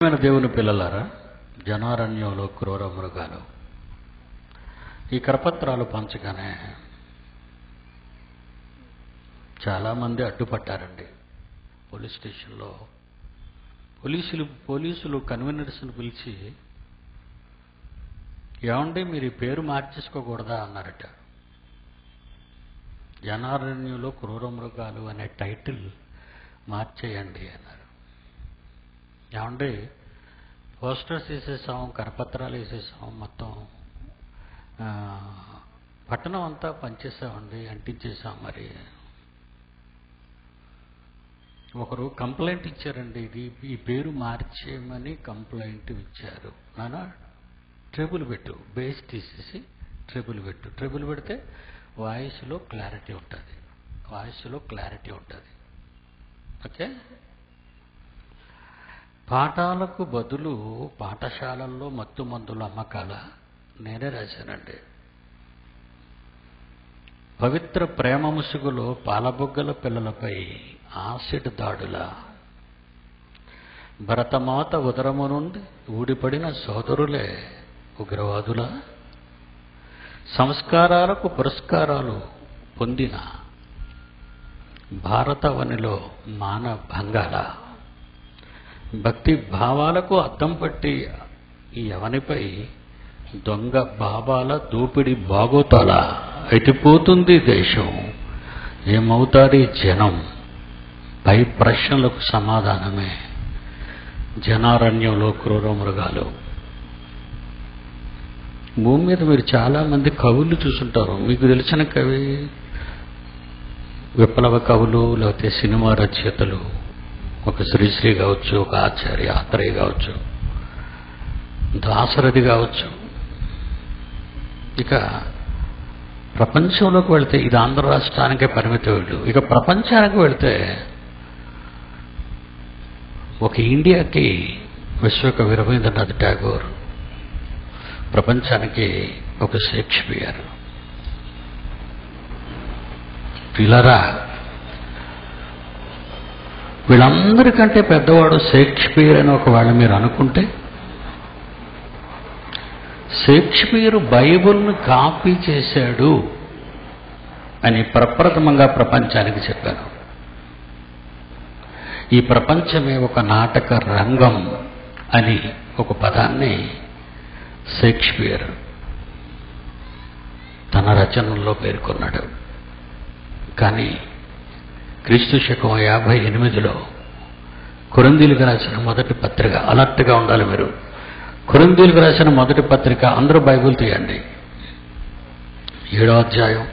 దేవుని పిల్లలారా, జనారణ్యంలో క్రూర మృగాలు ఈ కరపత్రాలు పంచగానే చాలామంది అడ్డుపట్టారండి. పోలీస్ స్టేషన్లో పోలీసులు కన్వీనర్స్ని పిలిచి, ఏమండి మీరు ఈ పేరు మార్చేసుకోకూడదా అన్నారట. జనారణ్యంలో క్రూర మృగాలు అనే టైటిల్ మార్చేయండి అన్నారు. ఏమండి పోస్టర్స్ వేసేసాం, కరపత్రాలు వేసేసాం, మొత్తం పట్టణం అంతా పనిచేసామండి, అంటించేసాం. మరి ఒకరు కంప్లైంట్ ఇచ్చారండి, ఈ పేరు మార్చేయమని కంప్లైంట్ ఇచ్చారు. నానా ట్రిబుల్ పెట్టు, బేస్ తీసేసి ట్రిబుల్ పెట్టు. ట్రిబుల్ పెడితే వాయిస్లో క్లారిటీ ఉంటుంది. ఓకే. పాఠాలకు బదులు పాఠశాలల్లో మత్తు మందుల అమ్మకాల నేనే రాశానండి. పవిత్ర ప్రేమ ముసుగులో పాలబొగ్గల పిల్లలపై ఆసిడ్ దాడుల, భరతమాత ఉదరము నుండి ఊడిపడిన సోదరులే ఉగ్రవాదుల, సంస్కారాలకు పురస్కారాలు పొందిన భారతవనిలో మానభంగాల, భక్తి భావాలకు అద్దం పట్టి ఎవనిపై దొంగ బాబాల దోపిడి బాగోతాల, ఎటుపోతుంది దేశం, ఏమవుతారు జనం, పై ప్రశ్నలకు సమాధానమే జనారణ్యంలో క్రూర మృగాలు. భూమి మీద మీరు చాలామంది కవులు చూసుంటారు. మీకు తెలిసిన కవి, విప్లవ కవులు, లేకపోతే సినిమా రచయితలు, ఒక శ్రీశ్రీ కావచ్చు, ఒక ఆచార్య ఆత్రేయ కావచ్చు, దాశరథి కావచ్చు. ఇక ప్రపంచంలోకి వెళితే, ఇది ఆంధ్ర రాష్ట్రానికే పరిమితం వీళ్ళు. ఇక ప్రపంచానికి వెళితే ఒక ఇండియాకి విశ్వకవి రవీంద్రనాథ్ ఠాగూర్, ప్రపంచానికి ఒక షేక్స్పియర్. పిల్లరా, వీళ్ళందరికంటే పెద్దవాడు షేక్స్పియర్ అని ఒకవేళ మీరు అనుకుంటే, షేక్స్పియర్ బైబిల్ను కాపీ చేశాడు అని ప్రప్రథమంగా ప్రపంచానికి చెప్పారు. ఈ ప్రపంచమే ఒక నాటక రంగం అని ఒక పదాన్ని షేక్స్పియర్ తన రచనల్లో పేర్కొన్నాడు. కానీ క్రీస్తు శకం 58లో కొరింథీయులకు రాసిన మొదటి పత్రిక, అలర్ట్గా ఉండాలి మీరు. కొరింథీయులకు రాసిన మొదటి పత్రిక, అందరూ బైబిల్ తీయండి, 7వ అధ్యాయం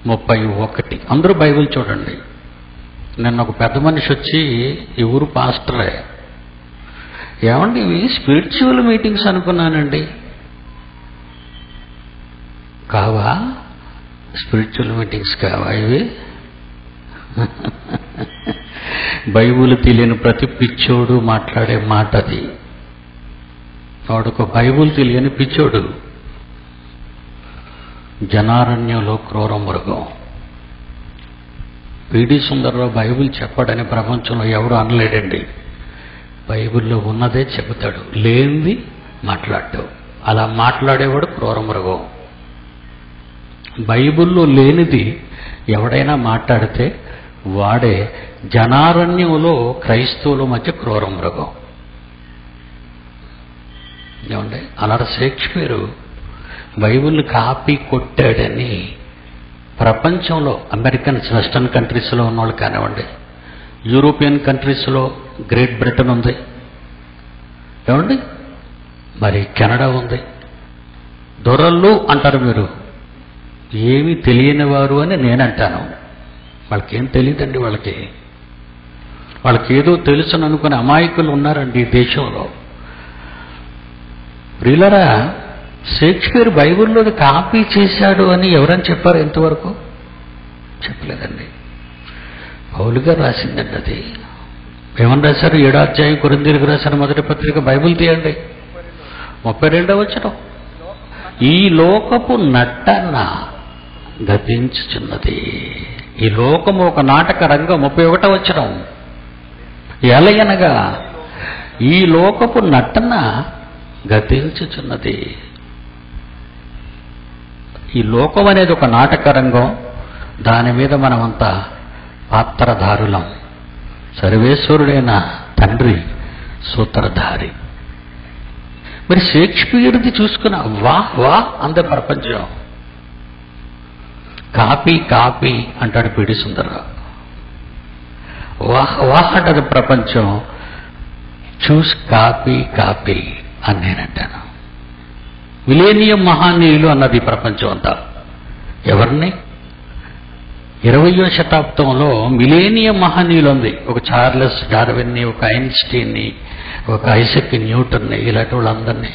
31. అందరూ బైబిల్ చూడండి. నిన్న ఒక పెద్ద మనిషి వచ్చి, ఈ ఊరు పాస్టరే, ఏమండి ఇవి స్పిరిచువల్ మీటింగ్స్ అనుకున్నానండి. కావా? స్పిరిచువల్ మీటింగ్స్ కావా ఇవి? బైబిల్ తెలియని ప్రతి పిచ్చోడు మాట్లాడే మాట అది. వాడొక బైబిల్ తెలియని పిచ్చోడు. జనారణ్యంలో క్రూర మృగం. పిడి సుందర్రావు బైబిల్ చెప్పాడని ప్రపంచంలో ఎవడు అనలేడండి. బైబిల్లో ఉన్నదే చెబుతాడు, లేనిది మాట్లాడటం. అలా మాట్లాడేవాడు క్రూర మృగం. బైబిల్లో లేనిది ఎవడైనా మాట్లాడితే వాడే జనారణ్యంలో క్రైస్తవుల మధ్య క్రూర మృగం. ఏమండి, అలా షేక్స్పియర్ బైబిల్ని కాపీ కొట్టాడని ప్రపంచంలో అమెరికన్స్, వెస్టర్న్ కంట్రీస్లో ఉన్నవాళ్ళు కానివ్వండి, యూరోపియన్ కంట్రీస్లో గ్రేట్ బ్రిటన్ ఉంది, ఏమండి, మరి కెనడా ఉంది. దొరలు అంటారు మీరు, ఏమీ తెలియని వారు అని నేనంటాను. వాళ్ళకేం తెలియదండి. వాళ్ళకి ఏదో తెలుసుని అనుకునే అమాయకులు ఉన్నారండి ఈ దేశంలో. ప్రియులరా, షేక్స్పియర్ బైబిల్లోది కాపీ చేశాడు అని ఎవరని చెప్పారు? ఎంతవరకు చెప్పలేదండి. పౌలు గారు రాసిందండి అది. ఏమని రాశారు? 7వ అధ్యాయం కొరింథీయులకు రాసిన మొదటి పత్రిక, బైబిల్ తీయండి, 32వ వచనం. ఈ లోకపు నటన గతించుచున్నది. ఈ లోకము ఒక నాటక రంగం. 31వ వచనం. ఎలయనగా ఈ లోకపు నటన గతించుచున్నది. ఈ లోకం అనేది ఒక నాటక రంగం, దాని మీద మనమంతా పాత్రధారులం. సర్వేశ్వరుడైన తండ్రి సూత్రధారి. మరి షేక్స్పియర్ది చూసుకున్న వా వా అంత ప్రపంచం. కాపీ కాపీ అంటాడు పిడి సుందరరావు. వాహ్ వాహ్ అంటది ప్రపంచం. చూస్ కాపీ కాపీ అని నేనంటాను. మిలేనియం మహానీయులు అన్నది ప్రపంచం అంతా. ఎవరిని? 20వ శతాబ్దంలో మిలేనియం మహనీయులు ఉంది. ఒక చార్లెస్ డార్విన్ని, ఒక ఐన్స్టీన్ని, ఒక ఐజక్ న్యూటన్ని, ఇలాంటి వాళ్ళందరినీ,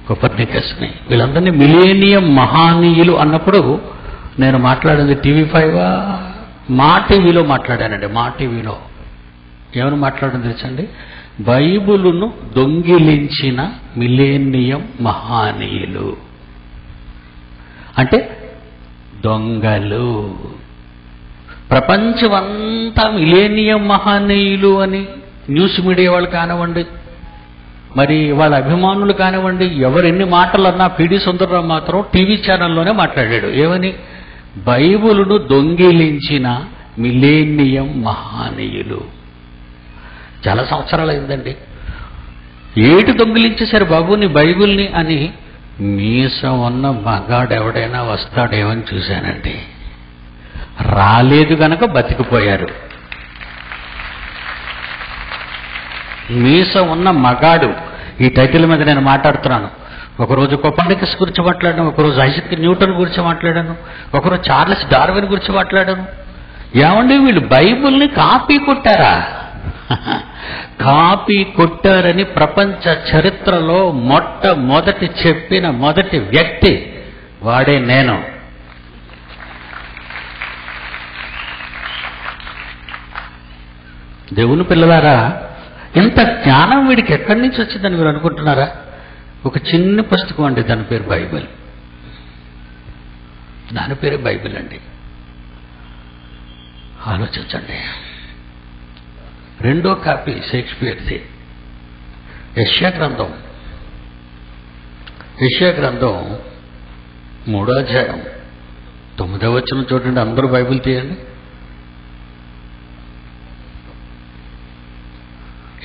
కోపర్నికస్ని, వీళ్ళందరినీ మిలేనియం మహానీయులు అన్నప్పుడు నేను మాట్లాడింది TV5 మా టీవీలో మాట్లాడానండి. మా టీవీలో ఏమని మాట్లాడడం తెలుసండి? బైబిలును దొంగిలించిన మిలేనియం మహానీయులు అంటే దొంగలు. ప్రపంచమంతా మిలేనియం మహానీయులు అని న్యూస్ మీడియా వాళ్ళు కానివ్వండి, మరి వాళ్ళ అభిమానులు కానివ్వండి, ఎవరెన్ని మాటలు అన్నా పిడి సుందరరావు మాత్రం టీవీ ఛానల్లోనే మాట్లాడాడు. ఏమని? బైబిలును దొంగిలించిన మిలేనియం మహానీయులు. చాలా సంవత్సరాలు అయిందండి. ఏటి దొంగిలించేశారు బాబు నీ బైబిల్ని అని మీసం ఉన్న మగాడు ఎవడైనా వస్తాడేమని చూశానండి. రాలేదు గనక బతికిపోయారు. మీసం ఉన్న మగాడు, ఈ టైటిల్ మీద నేను మాట్లాడుతున్నాను. ఒకరోజు కోపర్నికస్ గురించి మాట్లాడాను, ఒకరోజు ఐజక్ న్యూటన్ గురించి మాట్లాడాను, ఒకరోజు చార్లెస్ డార్విన్ గురించి మాట్లాడాను. ఏమండి వీళ్ళు బైబిల్ని కాపీ కొట్టారా? కాపీ కొట్టారని ప్రపంచ చరిత్రలో మొట్టమొదటి చెప్పిన మొదటి వ్యక్తి వాడే నేను. దేవుని పిల్లలారా, ఇంత జ్ఞానం వీడికి ఎక్కడి నుంచి వచ్చిందని మీరు అనుకుంటున్నారా? ఒక చిన్న పుస్తకం అండి, దాని పేరు బైబిల్. దాని పేరు బైబిల్ అండి. ఆలోచించండి. రెండో కాపీ షేక్స్పియర్ది. యెషయా గ్రంథం 3వ అధ్యాయం 9వ వచనం చూడండి. అందరూ బైబిల్ తీయండి.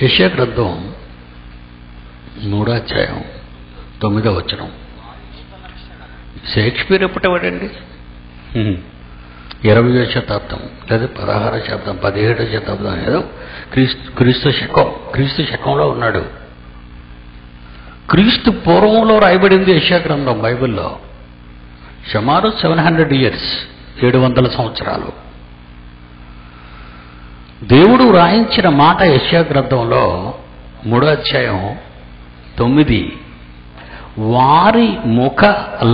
యెషయా గ్రంథం 3వ అధ్యాయం 9వ వచనం. షేక్స్పియర్ ఎప్పటివాడండి? 20వ శతాబ్దం లేదా 16వ శతాబ్దం, 17వ శతాబ్దం, ఏదో క్రీస్తు శకంలో ఉన్నాడు. క్రీస్తు పూర్వంలో రాయబడింది యెషయా గ్రంథం బైబిల్లో. సుమారు 700 years, 700 సంవత్సరాలు. దేవుడు రాయించిన మాట యెషయా గ్రంథంలో 3వ అధ్యాయం 9. వారి ముఖ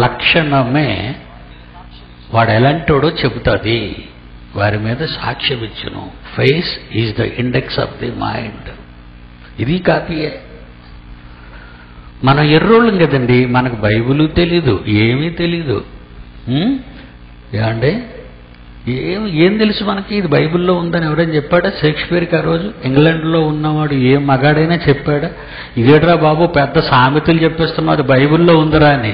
లక్షణమే వాడు ఎలాంటోడో చెబుతుంది, వారి మీద సాక్ష్యం ఇచ్చును. Face is the index of the mind. ఇది కాపీయే. మనం ఎర్రోళ్ళం కదండి, మనకు బైబిల్ తెలీదు, ఏమీ తెలీదు. ఏమంటే ఏం తెలుసు మనకి? ఇది బైబిల్లో ఉందని ఎవరైనా చెప్పాడా? షేక్స్పియర్కి ఆ రోజు ఇంగ్లాండ్లో ఉన్నవాడు ఏ మగాడైనా చెప్పాడా? ఇదేట్రా బాబు పెద్ద సామెతలు చెప్పేస్తున్నావు, అది బైబిల్లో ఉందిరా అని?